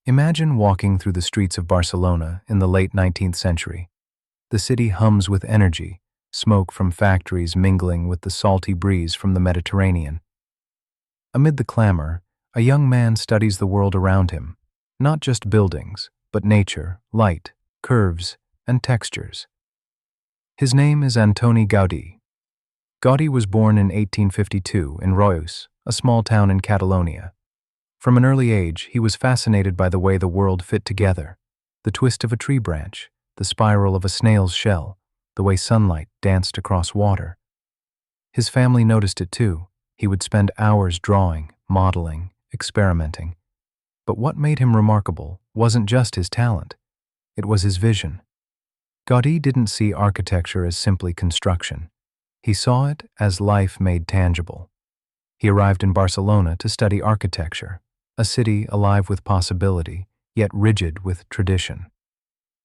Imagine walking through the streets of Barcelona in the late 19th century. The city hums with energy, smoke from factories mingling with the salty breeze from the Mediterranean. Amid the clamor, a young man studies the world around him, not just buildings, but nature, light, curves, and textures. His name is Antoni Gaudí. Gaudí was born in 1852 in Reus, a small town in Catalonia. From an early age, he was fascinated by the way the world fit together: the twist of a tree branch, the spiral of a snail's shell, the way sunlight danced across water. His family noticed it too. He would spend hours drawing, modeling, experimenting. But what made him remarkable wasn't just his talent. It was his vision. Gaudí didn't see architecture as simply construction. He saw it as life made tangible. He arrived in Barcelona to study architecture, a city alive with possibility, yet rigid with tradition.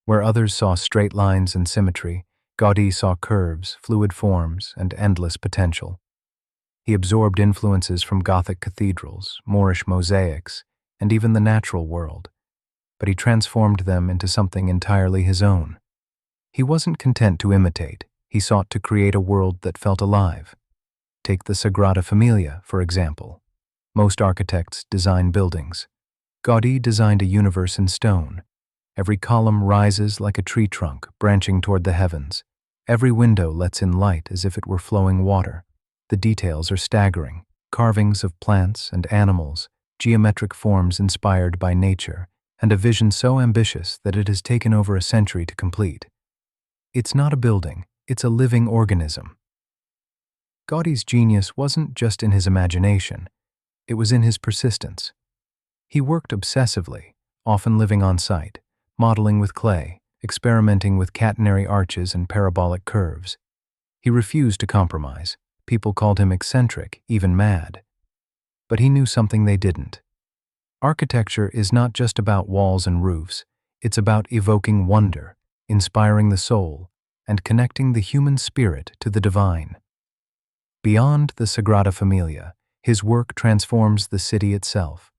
Where others saw straight lines and symmetry, Gaudí saw curves, fluid forms, and endless potential. He absorbed influences from Gothic cathedrals, Moorish mosaics, and even the natural world, but he transformed them into something entirely his own. He wasn't content to imitate. He sought to create a world that felt alive. Take the Sagrada Familia, for example. Most architects design buildings. Gaudí designed a universe in stone. Every column rises like a tree trunk, branching toward the heavens. Every window lets in light as if it were flowing water. The details are staggering: carvings of plants and animals, geometric forms inspired by nature, and a vision so ambitious that it has taken over a century to complete. It's not a building, it's a living organism. Gaudí's genius wasn't just in his imagination, it was in his persistence. He worked obsessively, often living on site, modeling with clay, experimenting with catenary arches and parabolic curves. He refused to compromise. People called him eccentric, even mad. But he knew something they didn't. Architecture is not just about walls and roofs, it's about evoking wonder, inspiring the soul, and connecting the human spirit to the divine. Beyond the Sagrada Familia, his work transforms the city itself.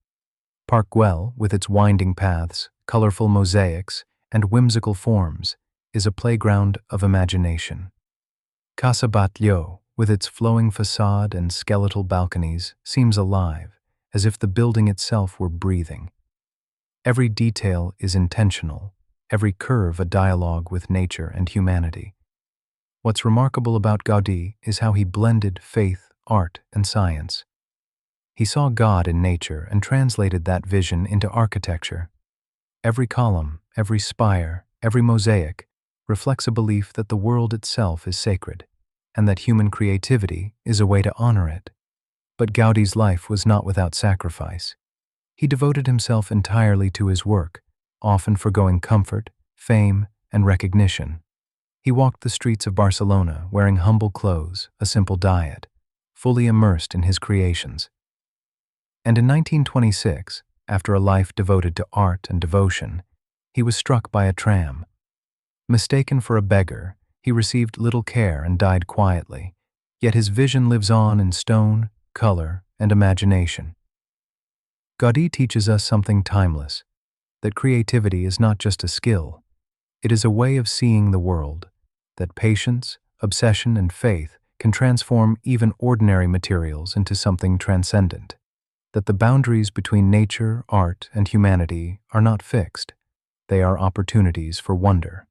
Park Güell, with its winding paths, colorful mosaics, and whimsical forms, is a playground of imagination. Casa Batlló, with its flowing facade and skeletal balconies, seems alive, as if the building itself were breathing. Every detail is intentional, every curve a dialogue with nature and humanity. What's remarkable about Gaudí is how he blended faith, art, and science. He saw God in nature and translated that vision into architecture. Every column, every spire, every mosaic reflects a belief that the world itself is sacred, and that human creativity is a way to honor it. But Gaudí's life was not without sacrifice. He devoted himself entirely to his work, often forgoing comfort, fame, and recognition. He walked the streets of Barcelona wearing humble clothes, a simple diet, fully immersed in his creations. And in 1926, after a life devoted to art and devotion, he was struck by a tram. Mistaken for a beggar, he received little care and died quietly, yet his vision lives on in stone, color, and imagination. Gaudí teaches us something timeless: that creativity is not just a skill, it is a way of seeing the world, that patience, obsession, and faith can transform even ordinary materials into something transcendent, that the boundaries between nature, art, and humanity are not fixed, they are opportunities for wonder.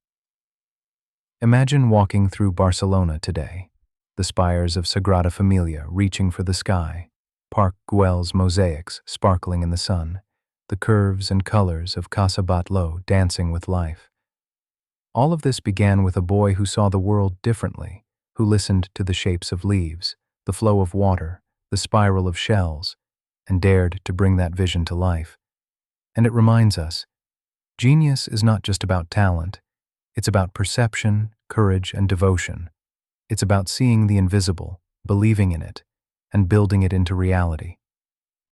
Imagine walking through Barcelona today, the spires of Sagrada Familia reaching for the sky, Park Güell's mosaics sparkling in the sun, the curves and colors of Casa Batlló dancing with life. All of this began with a boy who saw the world differently, who listened to the shapes of leaves, the flow of water, the spiral of shells, and dared to bring that vision to life. And it reminds us, genius is not just about talent, it's about perception, courage, and devotion. It's about seeing the invisible, believing in it, and building it into reality.